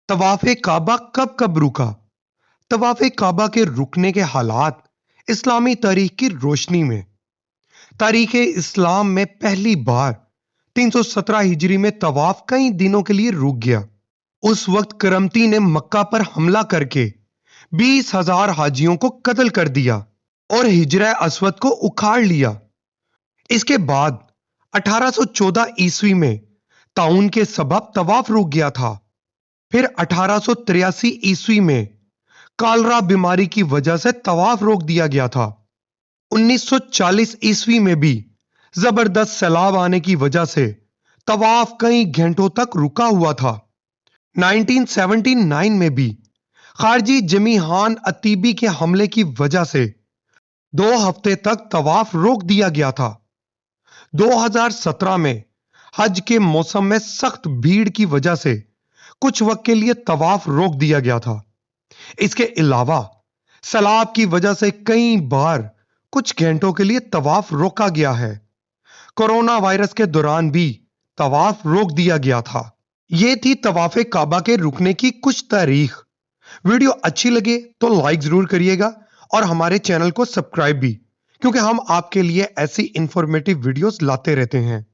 तवाफ़ काबा कब कब रुका? तवाफ़ काबा के रुकने के हालात इस्लामी तारीख की रोशनी में तारीख इस्लाम में पहली बार 317 हिजरी में तवाफ कई दिनों के लिए रुक गया। उस वक्त करमती ने मक्का पर हमला करके 20,000 हाजियों को कत्ल कर दिया और हिजरा अस्वद को उखाड़ लिया। इसके बाद 1814 ईस्वी में ताउन के सबब तवाफ रुक गया था। फिर 1883 ईस्वी में कालरा बीमारी की वजह से तवाफ रोक दिया गया था। 1940 ईस्वी में भी जबरदस्त सैलाब आने की वजह से तवाफ कई घंटों तक रुका हुआ था। 1979 में भी खारजी जमीहान अतीबी के हमले की वजह से 2 हफ्ते तक तवाफ रोक दिया गया था। 2017 में हज के मौसम में सख्त भीड़ की वजह से कुछ वक्त के लिए तवाफ रोक दिया गया था। इसके अलावा सैलाब की वजह से कई बार कुछ घंटों के लिए तवाफ रोका गया है। कोरोना वायरस के दौरान भी तवाफ रोक दिया गया था। यह थी तवाफ़े काबा के रुकने की कुछ तारीख। वीडियो अच्छी लगे तो लाइक जरूर करिएगा और हमारे चैनल को सब्सक्राइब भी, क्योंकि हम आपके लिए ऐसी इंफॉर्मेटिव वीडियोस लाते रहते हैं।